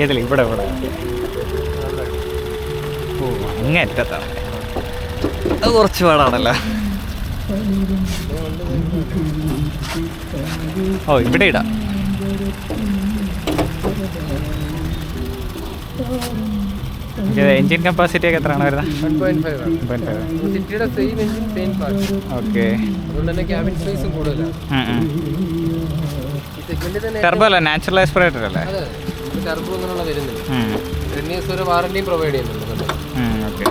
ഏതില്ല ഇവിടെ ഇവിടെ ഓ അങ്ങേ അറ്റത്താണ്. അത് കുറച്ച് പാടാണല്ലോ. ഓ ഇവിടെ ഇടാം. എൻജിൻ കപ്പാസിറ്റി ഒക്കെ എത്രയാണ് വരുന്നത്? 1.5. ഓക്കെ. ടർബോ അല്ല, നാച്ചുറൽ ആസ്പിറേറ്റർ അല്ലേ? ടർബോ അങ്ങനെയുള്ള വരുന്നില്ല. 10 years ഒരു വാറണ്ടിയും പ്രൊവൈഡ് ചെയ്യുന്നുണ്ട്. ഓക്കെ.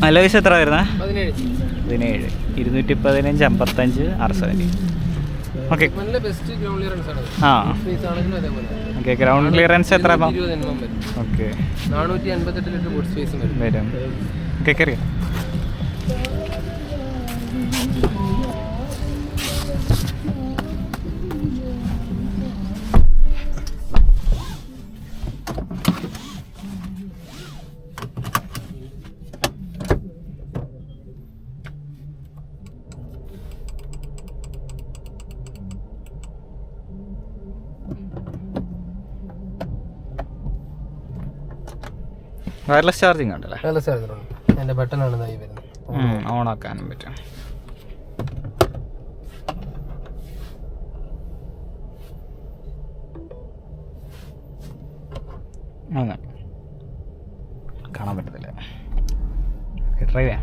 അലോയ്സ് എത്ര വരുന്നത്? 17. 215, 55, 670. ഓക്കെ. ആ ഓക്കെ. ഗ്രൗണ്ട് ക്ലിയറൻസ് എത്ര? 20 mm okay. 458 litre boot space വരും. ഓക്കെ. കയറി വയർലെസ് ചാർജിങ് ഉണ്ടല്ലേ? വയർലെസ് ചാർജർ ഉണ്ട്. അതിൻ്റെ ബട്ടണാണ് ഇതായി വരുന്നത്. ഓൺ ആക്കാനും പറ്റും. അങ്ങനെ കാണാൻ പറ്റത്തില്ല. ട്രൈ ചെയ്യാം.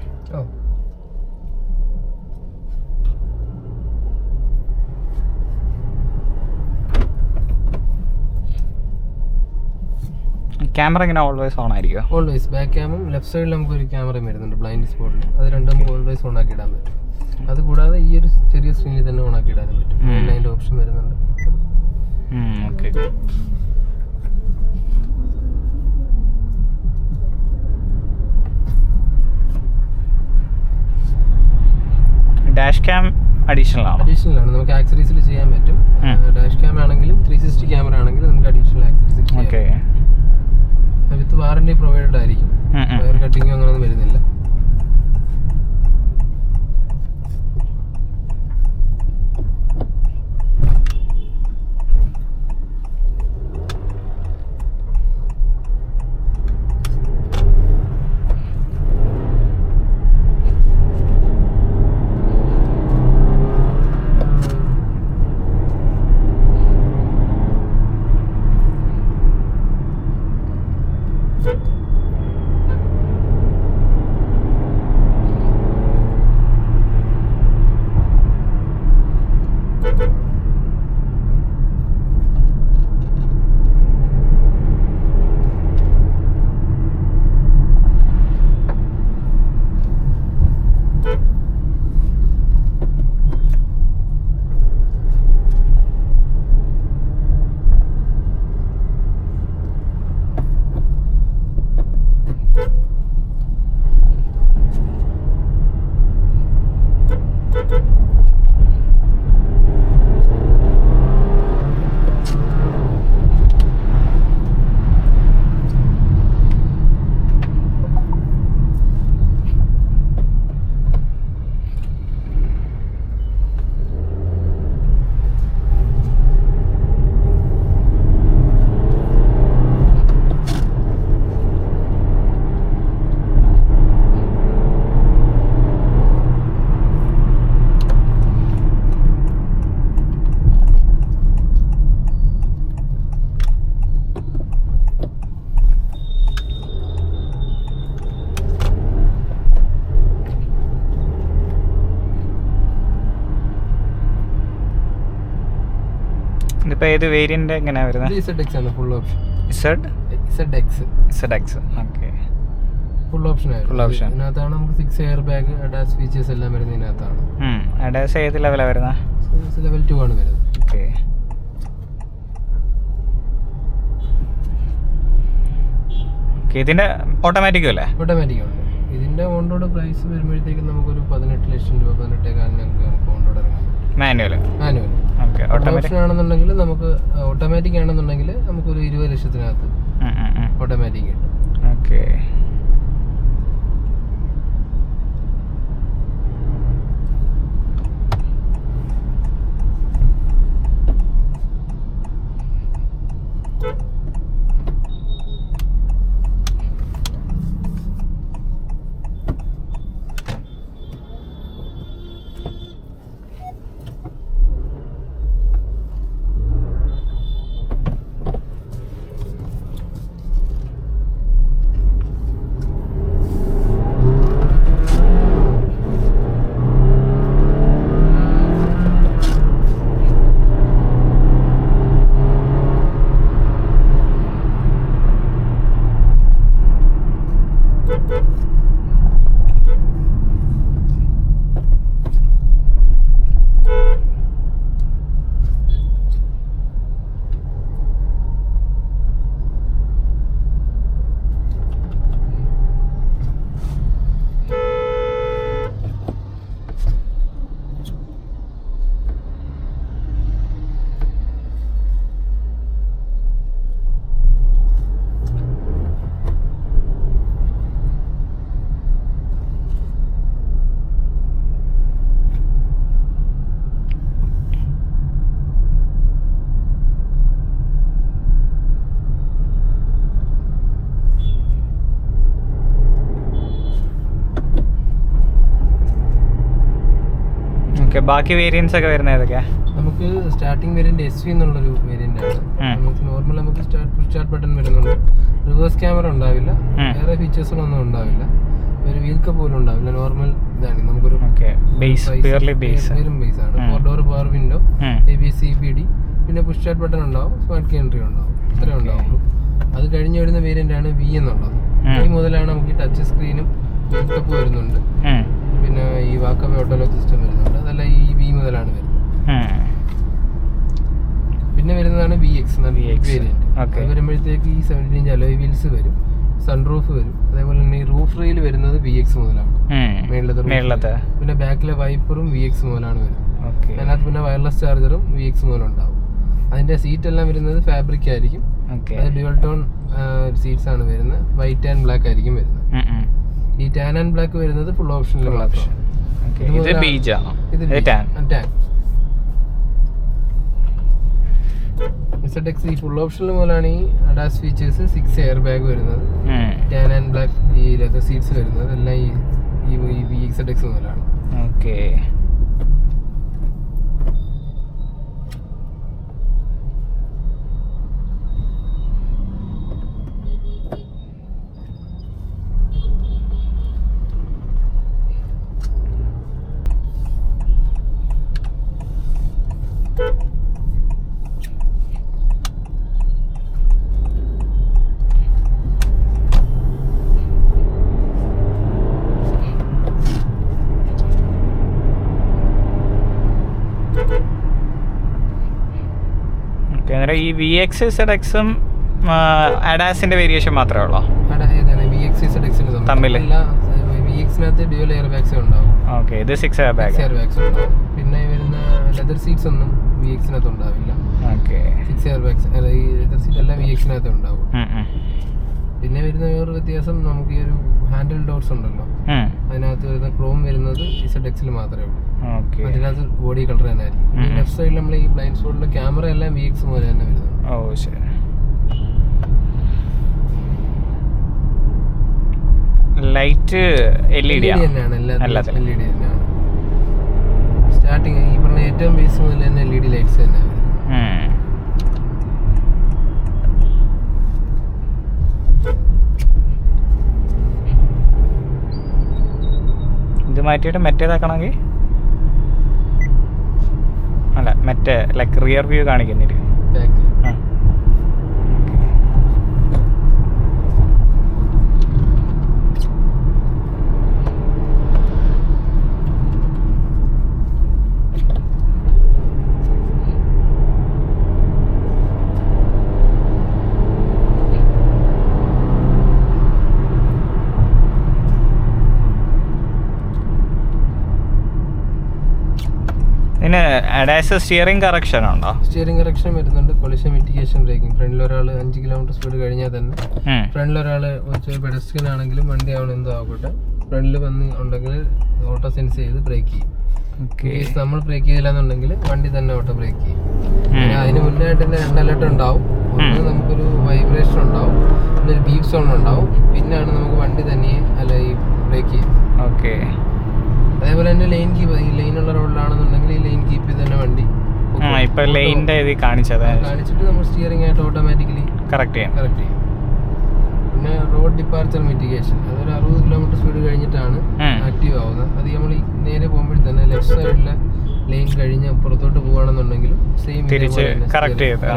ക്യാമറ ഇങ്ങനെ ഓൾവേസ് ഓൺ ആയിരിക്കും? ഓൾവേസ്. ബാക്ക് ക്യാമും ലെഫ്റ്റ് സൈഡിൽ നമുക്ക് ഒരു ക്യാമറയും വരുന്നുണ്ട്, ബ്ലൈൻഡ് സ്പോട്ടിൽ. അത് രണ്ടും നമുക്ക് ഓൾവേസ് ഓൺ ആക്കി ഇടാൻ പറ്റും. അതുകൂടാതെ ഈ ഒരു ചെറിയ സ്ക്രീനിൽ തന്നെ ഓൺ ആക്കി ഇടാനും പറ്റും. അതിൻ്റെ ഓപ്ഷൻ വരുന്നുണ്ട്. ഓക്കെ. ഡാഷ് ക്യാം അഡീഷണൽ ആണ്? നമുക്ക് ആക്സറീസിൽ ചെയ്യാൻ പറ്റും. ഡാഷ് ക്യാം ആണെങ്കിലും 360 ക്യാമറ ആണെങ്കിലും നമുക്ക് അഡീഷണൽ ആക്സറീസിൽ ചെയ്യാം. ഓക്കെ. വിത്ത് വാറണ്ടി പ്രൊവൈഡഡ് ആയിരിക്കും. വയർ കട്ടിങ്ങോ അങ്ങനെയൊന്നും വരുന്നില്ല. ഇതിപ്പോൾ ഏത് വേരിയൻ്റ് എങ്ങനെയാണ് വരുന്നത്? ZX ആണ് full option. ZX. Okay, full option ആയിരുന്നു. ഇതിനകത്താണ് നമുക്ക് 6 എയർ ബാഗ് അഡാസ് ഫീച്ചേഴ്സ് എല്ലാം വരുന്നത് ഇതിനകത്താണ്. അഡാസ് ഏത് ലെവലാണ് വരുന്നത്? ലെവൽ 2 ആണ് വരുന്നത്. ഓക്കെ. ഇതിൻ്റെ ഓട്ടോമാറ്റിക്കും അല്ലേ? ഓട്ടോമാറ്റിക് ഉണ്ട്. ഇതിൻ്റെ ഓൺ റോഡ് പ്രൈസ് വരുമ്പോഴത്തേക്കും നമുക്കൊരു 18 ലക്ഷം രൂപ 18,000 നമുക്ക് ഓൺ റോഡ് ഇറങ്ങാൻ പറ്റും. മാനുവൽ ഓപ്ഷൻ ആണെന്നുണ്ടെങ്കിൽ നമുക്ക് ഓട്ടോമാറ്റിക് ആണെന്നുണ്ടെങ്കിൽ നമുക്കൊരു 20 ലക്ഷത്തിനകത്ത് ഓട്ടോമാറ്റിക് കിട്ടും. ഓക്കെ. ബാക്കി വേരിയൻസ് ഒക്കെ വരുന്നത് ഏതൊക്കെയാണ്? നമുക്ക് സ്റ്റാർട്ടിംഗ് വേരിയന്റ് SU എന്നുള്ളൊരു വേരിയന്റ് ആണ്. നമുക്ക് നോർമൽ നമുക്ക് സ്റ്റാർട്ട് ബട്ടൺ വരുന്നുണ്ട്. റിവേഴ്സ് ക്യാമറ ഉണ്ടാവില്ല, വേറെ ഫീച്ചേഴ്സുകളൊന്നും ഉണ്ടാവില്ല, ഒരു വീൽ കപ്പ് പോലും ഉണ്ടാവില്ല. നോർമൽ ഇതാണ് നമുക്കൊരു ബേസ് ആണ്. 4 door power window, ABS CPD, പിന്നെ പുഷ് സ്റ്റാർട്ട് ബട്ടൺ ഉണ്ടാവും, സ്മാർട്ട് കീ എൻട്രി ഉണ്ടാവും. ഇത്രേ ഉണ്ടാവുള്ളൂ. അത് കഴിഞ്ഞ് വരുന്ന വേരിയന്റ് ആണ് V എന്നുള്ളത്. ഈ മുതലാണ് നമുക്ക് ടച്ച് സ്ക്രീനും വീൽ കപ്പ് വരുന്നുണ്ട്, പിന്നെ ഈ വാക്കവേ ഓട്ടോലോക്ക് സിസ്റ്റം വരുന്നുണ്ട്. അതല്ല ഈ V മുതലാണ് വരുന്നത്. പിന്നെ വരുന്നതാണ് VX വേരിയന്റ്. അത് വരുമ്പോഴത്തേക്ക് ഈ 17-inch അലോയ് വീൽസ് വരും, സൺറൂഫ് വരും. അതേപോലെ തന്നെ ഈ റൂഫ് റെയിൽ വരുന്നത് VX മുതലാണ്, മേളിലത്തെ. പിന്നെ ബാക്കിലെ വൈപ്പറും VX മുതലാണ് വരുന്നത്. അതിനകത്ത് പിന്നെ വയർലെസ് ചാർജറും VX മുതലുണ്ടാവും. അതിന്റെ സീറ്റ് എല്ലാം വരുന്നത് ഫാബ്രിക് ആയിരിക്കും. അത് ഡ്യുവൽ ടോൺ സീറ്റ്സ് ആണ് വരുന്നത്. വൈറ്റ് ആൻഡ് ബ്ലാക്ക് ആയിരിക്കും വരുന്നത്. ഈ ടാൻ ആൻഡ് ബ്ലാക്ക് വരുന്നത് ഫുൾ ഓപ്ഷനിൽ മാത്രം. ZX ഈ ഫുൾ ഓപ്ഷനിൽ മുതലാണ് ഈ അഡാസ് ഫീച്ചേഴ്സ്, 6 എയർ ബാഗ് വരുന്നത്, ടാൻ ആൻഡ് ബ്ലാക്ക് ഈ ലെതർ സീറ്റ്സ് വരുന്നത് എല്ലാം ഈ ZX മുതലാണ്. ഓക്കെ. ഈ VX ZXും അഡാസിന്റെ വേരിയേഷൻ മാത്രമേ ഉള്ളൂ തമ്മിൽ? VX-നകത്ത് ഡ്യുവൽ എയർ ബാഗ്സ് ഉണ്ടാവും. ഓക്കെ, ഇത് 6 എയർ ബാഗ്സ് ഉണ്ടാവും. പിന്നെ വരുന്ന ലെതർ സീറ്റ്സ് ഒന്നും VX-നകത്ത് ഉണ്ടാവില്ല. ഓക്കെ, 6 എയർ ബാഗ്സ് ഈ ലെതർ സീറ്റ് എല്ലാം VX-നകത്ത് ഉണ്ടാവും. പിന്നെ വരുന്ന വേറൊരു വ്യത്യാസം, നമുക്ക് ഈ ഒരു ഹാൻഡിൽ ഡോർസ് ഉണ്ടല്ലോ, അതിനകത്ത് വരുന്ന ക്രോം വരുന്നത് ZX-ൽ മാത്രമേ ഉള്ളൂ. അതിനകത്ത് ബോഡി കളർ തന്നെ ആയിരിക്കും. ലെഫ്റ്റ് സൈഡിൽ നമ്മൾ ഈ ബ്ലൈൻഡ് സ്പോട്ടിലെ ക്യാമറ എല്ലാം VX മുതൽ തന്നെ വരുന്നത്. ഓ ശരി. ലൈറ്റ് LED തന്നെയാണ്, എല്ലാത്തിലും LED തന്നെയാണ്. സ്റ്റാർട്ടിങ് ഈ പറഞ്ഞ ഏറ്റവും ബേസ് മുതൽ തന്നെ LED ലൈറ്റ്സ് തന്നെയാണ്. ഇത് മാറ്റിയിട്ട് മറ്റേതാക്കണമെങ്കിൽ അല്ല, മറ്റേ ലൈക്ക് റിയർ വ്യൂ കാണിക്കുന്നില്ല. പിന്നെ ADAS സ്റ്റിയറിംഗ് കറക്ഷൻ ഉണ്ടോ? സ്റ്റിയറിംഗ് കറക്ഷൻ വരുന്നുണ്ട്. Collision mitigation braking. ഫ്രണ്ടിൽ ഒരാൾ 5 കിലോമീറ്റർ സ്പീഡ് കഴിഞ്ഞാൽ തന്നെ ഫ്രണ്ടിൽ ഒരാൾ പെഡസ്ട്രിയൻ ആണെങ്കിലും വണ്ടി ആവണം എന്തോ ആവട്ടെ, ഫ്രണ്ടിൽ വന്ന് ഉണ്ടെങ്കിൽ ഓട്ടോ സെൻസ് ചെയ്ത് ബ്രേക്ക് ചെയ്യും. നമ്മൾ ബ്രേക്ക് ചെയ്തില്ലാന്നുണ്ടെങ്കിൽ വണ്ടി തന്നെ ഓട്ടോ ബ്രേക്ക് ചെയ്യും. അതിന് മുന്നായിട്ട് തന്നെ 2 അലർട്ട് ഉണ്ടാവും. ഒന്ന് നമുക്കൊരു വൈബ്രേഷൻ ഉണ്ടാവും, പിന്നെ ഒരു ബീപ്പ് സൗണ്ട് ഉണ്ടാവും, പിന്നെയാണ് നമുക്ക് വണ്ടി തന്നെ അല്ല ഈ ബ്രേക്ക് ചെയ്യും. ഓക്കെ. അതേപോലെ തന്നെ ലൈൻ കീപ്പ്, ഈ ലൈനുള്ള റോഡിലാണെന്നുണ്ടെങ്കിൽ ഈ ലൈൻ കീപ്പ് ചെയ്ത് തന്നെ വണ്ടി ഇപ്പൊ ലൈനിന്റെ ഇത് കാണിച്ചിട്ട് നമ്മൾ സ്റ്റിയറിംഗ് ആയിട്ട് ഓട്ടോമാറ്റിക്കലി കറക്റ്റ് ചെയ്യും. പിന്നെ റോഡ് ഡിപ്പാർച്ചർ മിറ്റിഗേഷൻ, അതൊരു 60 കിലോമീറ്റർ സ്പീഡ് കഴിഞ്ഞിട്ടാണ് ആക്റ്റീവ് ആവുന്നത്. അത് നമ്മൾ നേരെ പോകുമ്പോഴേ തന്നെ ലെഫ്റ്റ് സൈഡിലെ ലൈൻ കഴിഞ്ഞ് പുറത്തോട്ട് പോവുകയാണെന്നുണ്ടെങ്കിലും സെയിം കറക്റ്റ് ചെയ്ത്.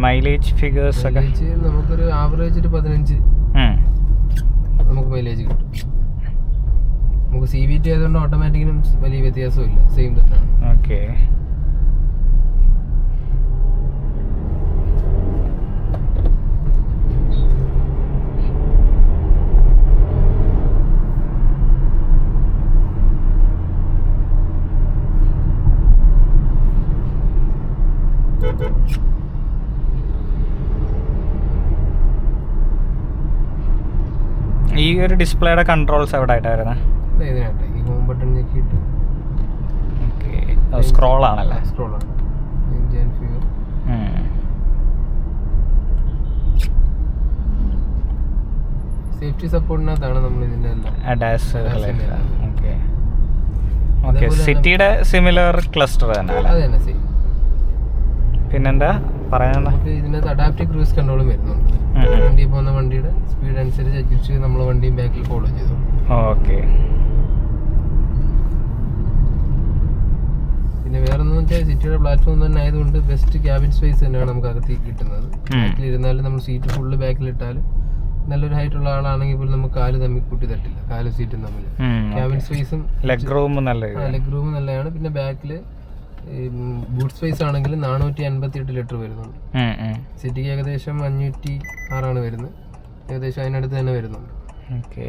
മൈലേജ് ഫിഗേഴ്സ് ഒക്കെ നമുക്കൊരു ആവറേജ് ഒരു 15 നമുക്ക് മൈലേജ് കിട്ടും. നമുക്ക് CVT ആയതുകൊണ്ട് ഓട്ടോമാറ്റിക്കിനും വലിയ വ്യത്യാസമില്ല, സെയിം തന്നെയാണ്. ഓക്കെ. ഈ ഒരു ഡിസ്പ്ലേയുടെ കൺട്രോൾസ് എവിടെ ആയിട്ടായിരുന്നു? ഈ ഹോം ബട്ടൺ ഞെക്കിയിട്ട് സ്ക്രോൾ ആണല്ലേ? സ്ക്രോളാണ്. സേഫ്റ്റി സപ്പോർട്ടിനകത്താണ് നമ്മൾ ഇതിന്റെ സിറ്റിയുടെ സിമിലർ ക്ലസ്റ്റർ തന്നെ അല്ലേ? പിന്നെന്താ പറയാ, നമുക്ക് ഇതിനകത്ത് അഡാപ്റ്റീവ് ക്രൂസ് കൺട്രോളും വരുന്നുണ്ട്. വണ്ടി പോകുന്ന വണ്ടിയുടെ സ്പീഡ് അനുസരിച്ച് അഡ്ജസ്റ്റ് ചെയ്ത് നമ്മൾ വണ്ടിയും ബാക്കിൽ ഫോളോ ചെയ്തു. ഓക്കെ. പിന്നെ വേറെ ഒന്നും വെച്ചാൽ സിറ്റിയുടെ പ്ലാറ്റ്ഫോം തന്നെ ആയതുകൊണ്ട് ബെസ്റ്റ് ക്യാബിൻ സ്പേസ് തന്നെയാണ് നമുക്ക് അകത്തേക്ക് കിട്ടുന്നത്. ബാക്കിൽ ഇരുന്നാലും നമ്മൾ സീറ്റ് ഫുള്ള് ബാക്കിലിട്ടാലും നല്ലൊരു ഹൈറ്റ് ഉള്ള ആളാണെങ്കിൽ പോലും നമുക്ക് കാല് തമ്മിൽ കൂട്ടി തട്ടില്ല, കാലും സീറ്റും തമ്മിൽ. ക്യാബിൻ സ്പേസും ലെഗ് റൂം നല്ലതാണ്. പിന്നെ ബാക്കിൽ ബൂട്ട് സ്പേസ് ആണെങ്കിൽ 458 ലിറ്റർ വരുന്നുണ്ട്. സിറ്റിക്ക് ഏകദേശം 506 ആണ് വരുന്നത്. ഏകദേശം അതിനടുത്ത് തന്നെ വരുന്നുണ്ട്. ഓക്കെ.